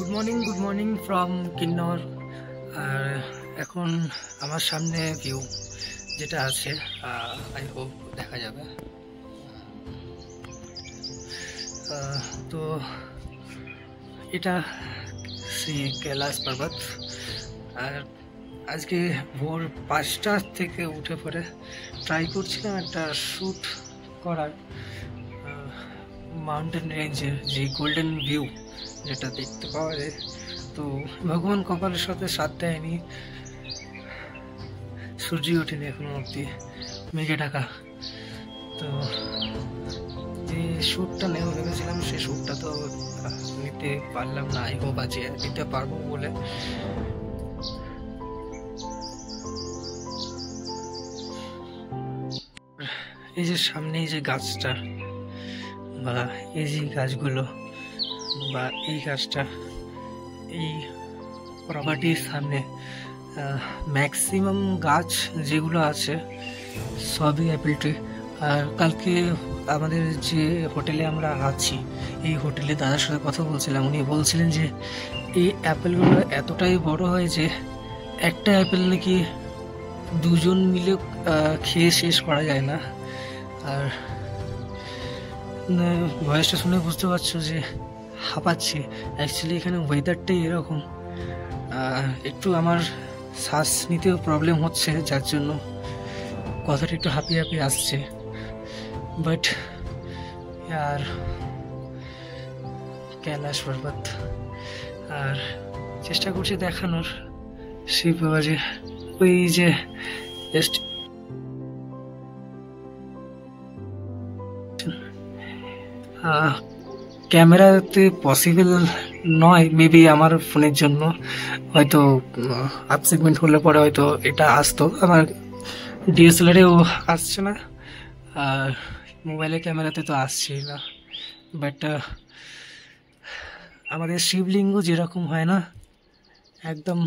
Good morning from কিন্নর। আর এখন আমার সামনে ভিউ যেটা আছে, আই হোপ দেখা যাবে। তো এটা সেই কৈলাস পর্বত। আর আজকে ভোর 5টা থেকে উঠে পড়ে ট্রাই করছিলাম একটা শ্যুট করার, মাউন্টেন রেঞ্জের যে গোল্ডেন ভিউ যেটা দেখতে পাওয়া যায়। তো ভগবান কপালের সাথে সাথ দেয়নি, সূর্য ওঠেনি এখনো অবধি, মেঘে ঢাকা। তো যে শ্যুটটা নেওয়া ভেবেছিলাম সেই শ্যুটটা তো নিতে পারলাম না। আই হোপ আজকে নিতে পারবো বলে। এই যে সামনে এই যে গাছটা বা এই যে গাছগুলো বা এই গাছটা, এই প্রপার্টির সামনে ম্যাক্সিমাম গাছ যেগুলো আছে সবই অ্যাপেল ট্রি। আর কালকে আমাদের যে হোটেলে আমরা আছি, এই হোটেলে দাদার সাথে কথা বলছিলাম, উনি বলছিলেন যে এই অ্যাপেলগুলো এতটাই বড় হয় যে একটা অ্যাপেল নাকি দুজন মিলে খেয়ে শেষ করা যায় না। আর ভয়েসটা শুনে বুঝতে পারছো যে হাঁপাচ্ছে। অ্যাকচুয়ালি এখানে ওয়েদারটাই এরকম, একটু আমার শ্বাস নিতেও প্রবলেম হচ্ছে, যার জন্য কথাটা একটু হাঁপিয়ে হাঁপিয়ে আসছে। বাট আর কৈলাস পর্বত, আর চেষ্টা করছি দেখানোর শিব বাবাজি ওই যে জাস্ট ক্যামেরাতে পসিবল নয়, মেবি আমার ফোনের জন্য হয়তো আপ সেগমেন্ট হলে পরে হয়তো এটা আসতো, আমার ডিএসএলআরেও আসছে না, আর মোবাইলের ক্যামেরাতে তো আসছেই না। বাট আমাদের শিবলিঙ্গ যেরকম হয় না, একদম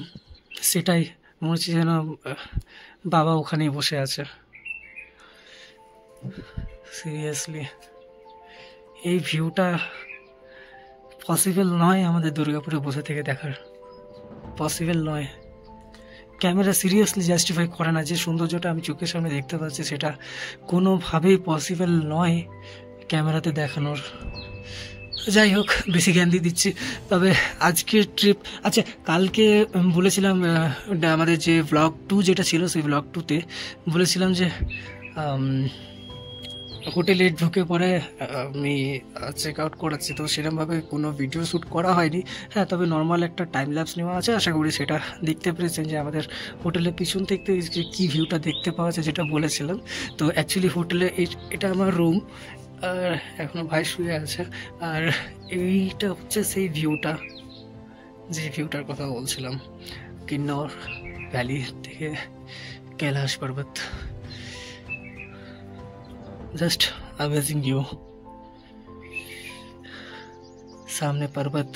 সেটাই মনে হচ্ছে যেন বাবা ওখানেই বসে আছে। সিরিয়াসলি এই ভিউটা পসিবল নয় আমাদের দুর্গাপুরে বসে থেকে দেখার, পসিবল নয়। ক্যামেরা সিরিয়াসলি জাস্টিফাই করে না যে সৌন্দর্যটা আমি চোখের সামনে দেখতে পাচ্ছি, সেটা কোনোভাবেই পসিবল নয় ক্যামেরাতে দেখানোর। যাই হোক, বেশি জ্ঞান দিয়ে দিচ্ছি। তবে আজকের ট্রিপ, আচ্ছা কালকে বলেছিলাম আমাদের যে ব্লগ 2 যেটা ছিল, সেই ব্লগ 2তে বলেছিলাম যে হোটেলে ঢুকে পরে আমি চেক আউট করাচ্ছি, তো সেরকমভাবে কোনো ভিডিও শ্যুট করা হয়নি। হ্যাঁ, তবে নর্মাল একটা টাইম ল্যাপস নেওয়া আছে, আশা করি সেটা দেখতে পেরেছেন যে আমাদের হোটেলের পিছন থেকে যে কী ভিউটা দেখতে পাওয়া যায় যেটা বলেছিলাম। তো অ্যাকচুয়ালি হোটেলে এটা আমার রুম, আর এখনও ভাই শুয়ে আছে। আর এইটা হচ্ছে সেই ভিউটা, যে ভিউটার কথা বলছিলাম, কিন্নর ভ্যালি থেকে কৈলাস পর্বত। জাস্ট अमेजिंग व्यू, সামনে পর্বত।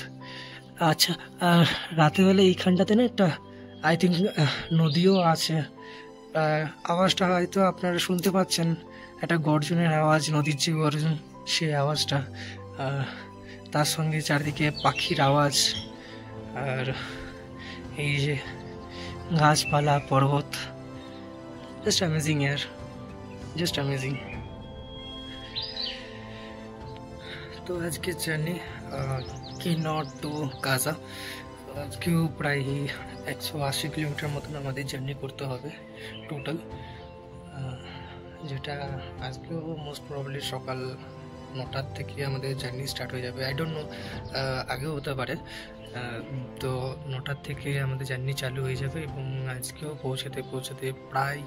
আচ্ছা, আর রাতেরবেলা এইখানটাতে না একটা আই থিঙ্ক নদীও আছে, আওয়াজটা হয়তো আপনারা শুনতে পাচ্ছেন, একটা গর্জনের আওয়াজ, নদীর যে গর্জন সেই আওয়াজটা, তার সঙ্গে চারদিকে পাখির আওয়াজ, আর এই যে গাছপালা, পর্বত, জাস্ট অ্যামেজিং ইয়ার, জাস্ট অ্যামেজিং। তো আজকে জার্নি কিন্নর টু কাজা, আজকেও প্রায় 180 কিলোমিটার মতন আমাদের জার্নি করতে হবে টোটাল, যেটা আজকেও মোস্ট প্রবাবলি সকাল 9টার থেকে আমাদের জার্নি স্টার্ট হয়ে যাবে। আই ডোন্ট নো, আগেও হতে পারে। তো 9টার থেকে আমাদের জার্নি চালু হয়ে যাবে, এবং আজকেও পৌঁছাতে প্রায়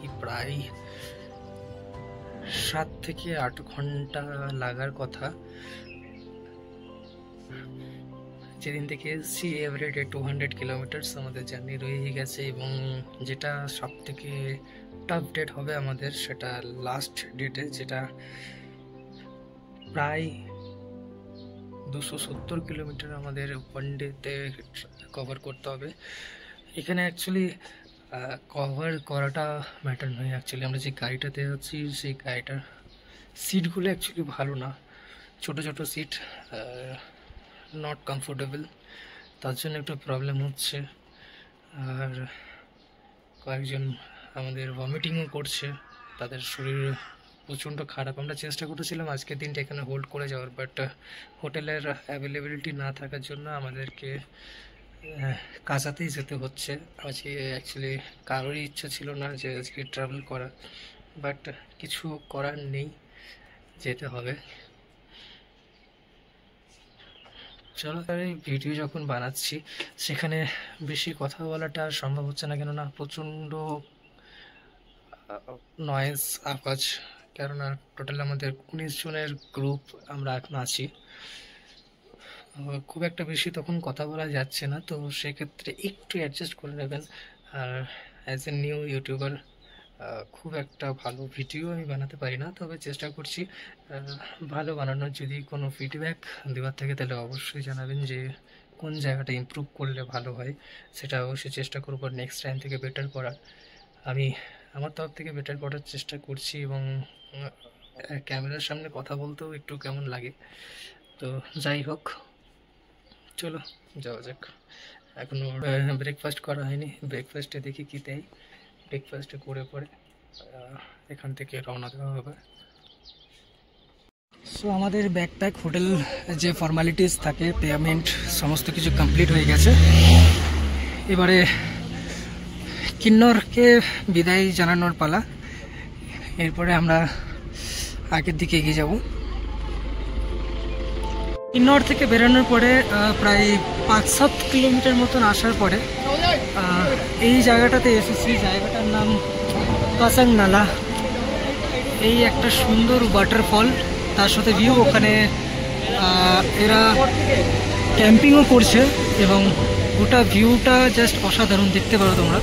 7 থেকে 8 ঘন্টা লাগার কথা। যেদিন থেকে এসেছি এভারেডে 200 কিলোমিটার্স আমাদের জার্নি রয়ে গেছে, এবং যেটা সব থেকে টাফ ডেট হবে আমাদের, সেটা লাস্ট ডেটে, যেটা প্রায় 270 কিলোমিটার আমাদের ওয়ান ডেতে কভার করতে হবে। এখানে অ্যাকচুয়ালি কভার করাটা ম্যাটার নয়, অ্যাকচুয়ালি আমরা যে গাড়িটাতে আছি সেই গাড়িটার সিটগুলো অ্যাকচুয়ালি ভালো না, ছোটো ছোটো সিট, নট কমফোর্টেবল। তার জন্য একটু প্রবলেম হচ্ছে। আর কয়েকজন আমাদের ভমিটিংও করছে, তাদের শরীর প্রচণ্ড খারাপ। আমরা চেষ্টা করেছিলাম আজকের দিনটা এখানে হোল্ড করে যাওয়ার, বাট হোটেলের অ্যাভেলেবিলিটি না থাকার জন্য আমাদেরকে কাজাতেই যেতে হচ্ছে। আজকে অ্যাকচুয়ালি কারোরই ইচ্ছা ছিল না যে আজকে ট্রাভেল করার, বাট কিছু করার নেই, যেতে হবে। চলো, এই ভিডিও যখন বানাচ্ছি সেখানে বেশি কথা বলাটা সম্ভব হচ্ছে না, কেননা প্রচণ্ড নয়েজ, আওয়াজ। কেননা টোটাল আমাদের 19 জনের গ্রুপ আমরা এখন আছি, খুব একটা বেশি তখন কথা বলা যাচ্ছে না, তো সেক্ষেত্রে একটু অ্যাডজাস্ট করে নেবেন। আর অ্যাজ এ নিউ ইউটিউবার খুব একটা ভালো ভিডিও আমি বানাতে পারি না, তবে চেষ্টা করছি ভালো বানানোর। যদি কোনো ফিডব্যাক দেওয়ার থাকে তাহলে অবশ্যই জানাবেন যে কোন জায়গাটা ইমপ্রুভ করলে ভালো হয়, সেটা অবশ্যই চেষ্টা করবো নেক্সট টাইম থেকে বেটার করার। আমি আমার তরফ থেকে বেটার করার চেষ্টা করছি, এবং ক্যামেরার সামনে কথা বলতেও একটু কেমন লাগে। তো যাই হোক, চলো যাওয়া যাক। এখনও ব্রেকফাস্ট করা হয়নি, ব্রেকফাস্টে দেখি কী দেয়, ব্রেকফাস্টে করে পরে এখান থেকে রওনা দেওয়া হবে। সো আমাদের ব্যাকপ্যাক, হোটেল যে ফর্মালিটিস থাকে, পেমেন্ট সমস্ত কিছু কমপ্লিট হয়ে গেছে। এবারে কিন্নরকে বিদায় জানানোর পালা। এরপরে আমরা আগের দিকে এগিয়ে যাব। কিন্নর থেকে বেরোনোর পরে প্রায় 5-7 কিলোমিটার মতন আসার পরে এই জায়গাটাতে এসেছি। জায়গাটার নাম কাসাং নালা। এই একটা সুন্দর ওয়াটারফল, তার সাথে ভিউ। ওখানে এরা ক্যাম্পিংও করছে, এবং গোটা ভিউটা জাস্ট অসাধারণ, দেখতে পারো তোমরা।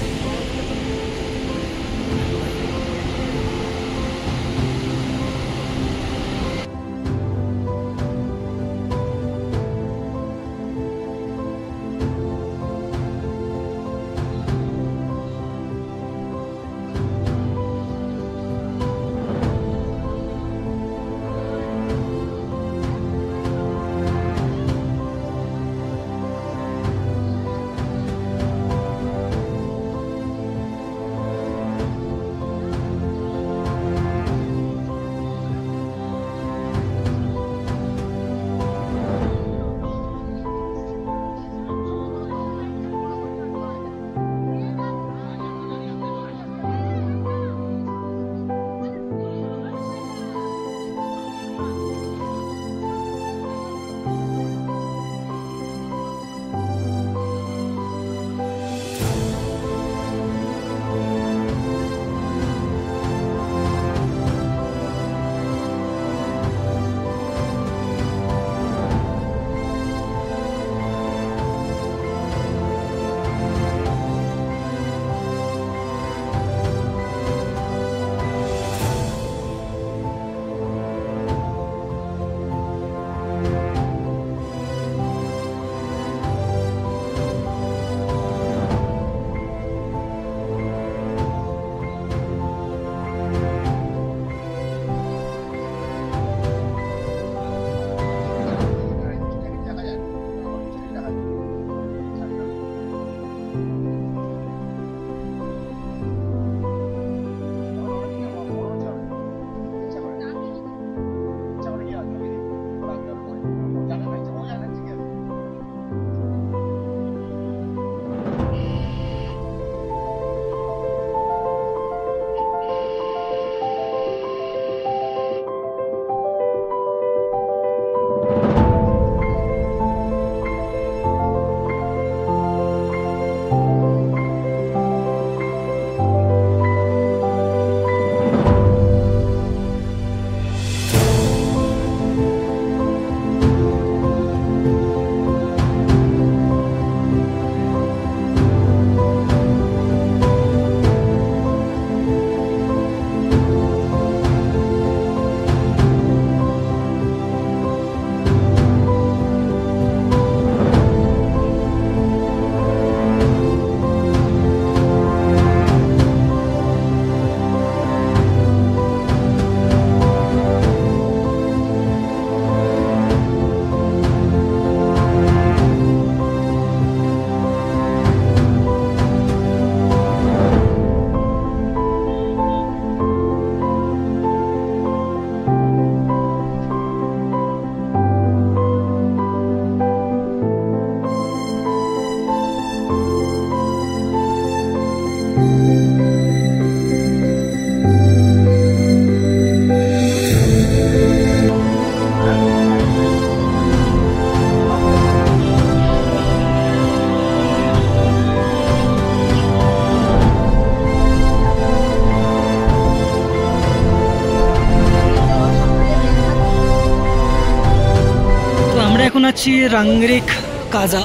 আছি রাংরিক কাজা।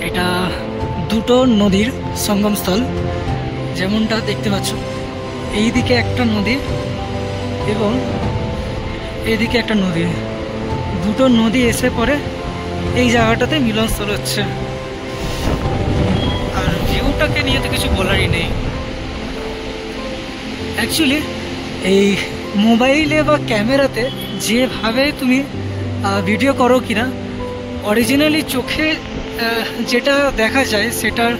এটা দুটো নদীর সঙ্গমস্থল, যেমনটা দেখতে পাচ্ছ। এইদিকে একটা নদী এবং এদিকে একটা নদী, দুটো নদী এসে পড়ে এই জায়গাটাতে মিলনস্থল হচ্ছে। আর ভিউটাকে নিয়ে তো কিছু বলারই নেই। অ্যাকচুয়ালি এই মোবাইলে বা ক্যামেরাতে যেভাবে তুমি ভিডিও করো কিনা, অরিজিনালি চোখে যেটা দেখা যায় সেটার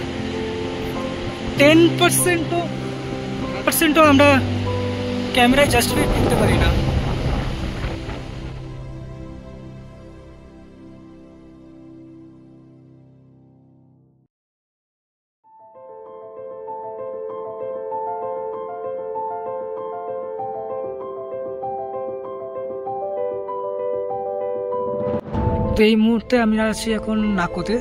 10%ও আমরা ক্যামেরায় জাস্টিফাই করতে পারি না। তো এই মুহূর্তে আমি আছি এখন নাকোতে।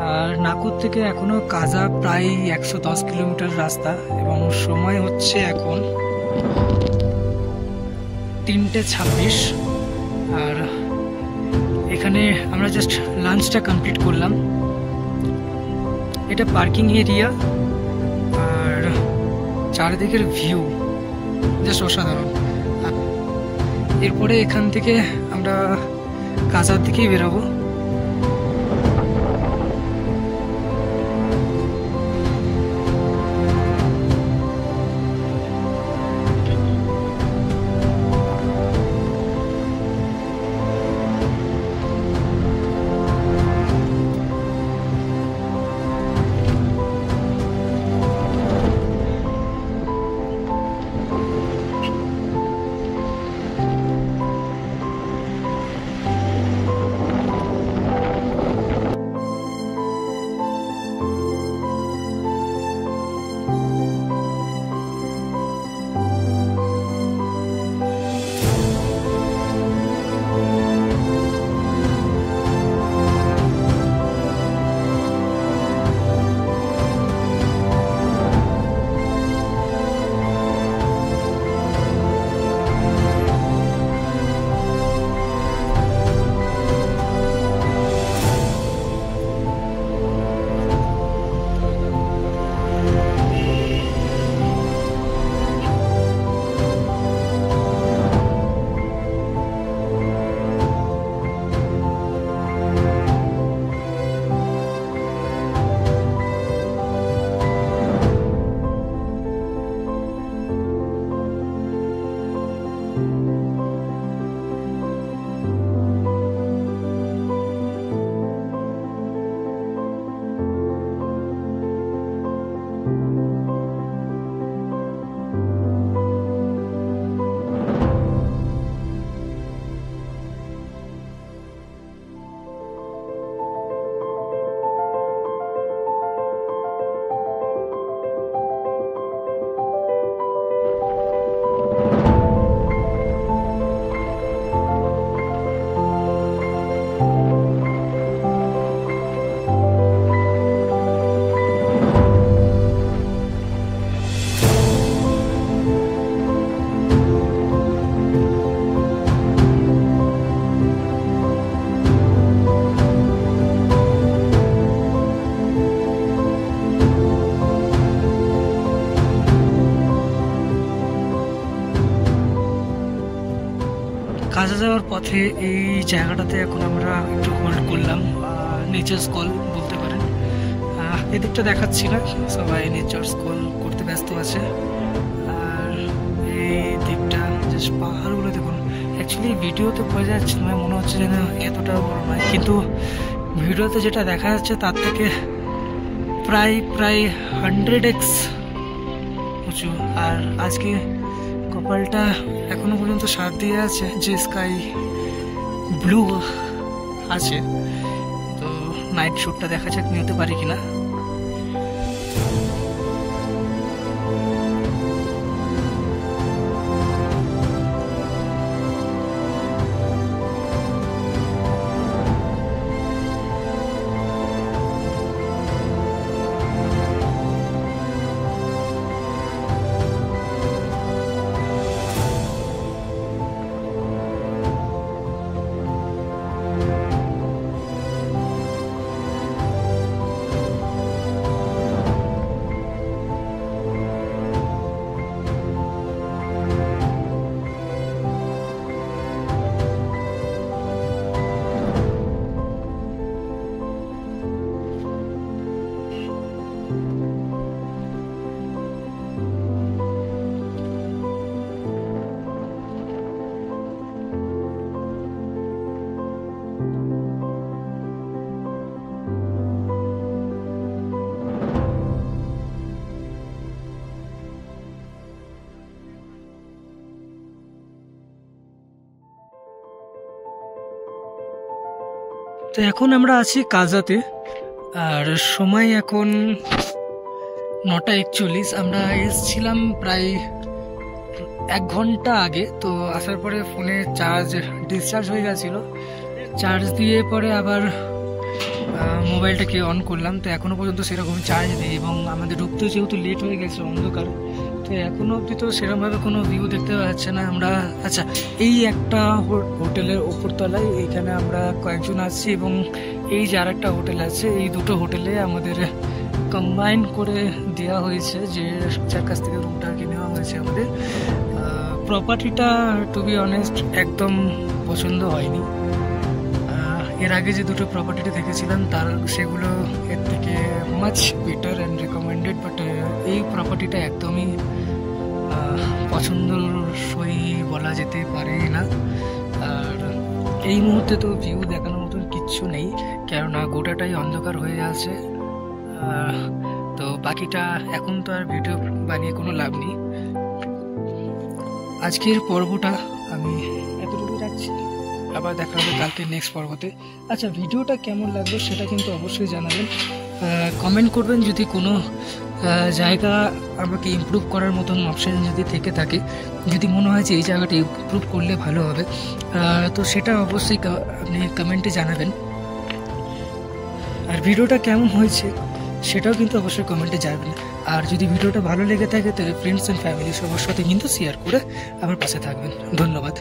আর নাকোর থেকে এখনো কাজা প্রায় 110 কিলোমিটার রাস্তা এবং সময় হচ্ছে এখন 3:26। আর এখানে আমরা জাস্ট লাঞ্চটা কমপ্লিট করলাম। এটা পার্কিং এরিয়া আর চারিদিকের ভিউ জাস্ট অসাধারণ। এরপরে এখান থেকে আমরা কাজার দিকেই বেরোবো। কাজে যাওয়ার পথে এই জায়গাটাতে এখন আমরা একটু হোল্ড করলাম, নেচার্স কল বলতে পারেন। এদিকটা দেখাচ্ছি না, সবাই নেচার্স কল করতে ব্যস্ত আছে। আর এই দিকটা জাস্ট পাহাড়গুলো দেখুন। অ্যাকচুয়ালি ভিডিওতে বোঝা যাচ্ছে না, মনে হচ্ছে যেন এতটা বড় নয়, কিন্তু ভিডিওতে যেটা দেখা যাচ্ছে তার থেকে প্রায় 100x উঁচু। আর আজকে কপালটা এখনো পর্যন্ত সাথ দিয়ে আছে যে স্কাই ব্লু আছে। তো নাইট শ্যুটটা দেখা যাক নিতে পারি কিনা। তো এখন আমরা আছি কাজাতে, আর সময় এখন 9:41। আমরা এসেছিলাম প্রায় 1 ঘন্টা আগে। তো আসার পরে ফোনে চার্জ ডিসচার্জ হয়ে গেছিলো, চার্জ দিয়ে পরে আবার মোবাইলটাকে অন করলাম। তো এখনও পর্যন্ত সেরকম চার্জ নেই, এবং আমাদের ঢুকতে যেহেতু লেট হয়ে গেছে অন্ধকার, তো এখনও অবধি তো সেরকমভাবে কোনো ভিউ দেখতে পাচ্ছে না আমরা। আচ্ছা, এই একটা হোটেলের ওপরতলায় এইখানে আমরা কয়েকজন আছি, এবং এই যে আর একটা হোটেল আছে, এই দুটো হোটেলে আমাদের কম্বাইন করে দেওয়া হয়েছে, যে যার কাছ থেকে রুমটা আর কি নেওয়া হয়েছে আমাদের। প্রপার্টিটা টু বি অনেস্ট একদম পছন্দ হয়নি। এর আগে যে দুটো প্রপার্টিটা দেখেছিলাম তার সেগুলো এর থেকে much better and recommended, but এই প্রপার্টিটা একদমই পছন্দসই বলা যেতে পারে না। আর এই মুহূর্তে তো ভিউ দেখানোর মতন কিচ্ছু নেই, কেননা গোটাটাই অন্ধকার হয়ে আছে। তো বাকিটা এখন তো আর ভিডিও বানিয়ে কোনো লাভ নেই। আজকের পর্বটা আমি এতটুকু রাখছি, আবার দেখা হবে কালকে নেক্সট পর্বতে। আচ্ছা, ভিডিওটা কেমন লাগলো সেটা কিন্তু অবশ্যই জানাবেন, কমেন্ট করবেন। যদি কোনো জায়গা আমাকে ইমপ্রুভ করার মতন অপশান যদি থেকে থাকে, যদি মনে হয় যে এই জায়গাটা ইমপ্রুভ করলে ভালো হবে, তো সেটা অবশ্যই আপনি কমেন্টে জানাবেন। আর ভিডিওটা কেমন হয়েছে সেটাও কিন্তু অবশ্যই কমেন্টে জানাবেন। আর যদি ভিডিওটা ভালো লেগে থাকে তাহলে ফ্রেন্ডস অ্যান্ড ফ্যামিলি সবার সাথে কিন্তু শেয়ার করে আমার পাশে থাকবেন। ধন্যবাদ।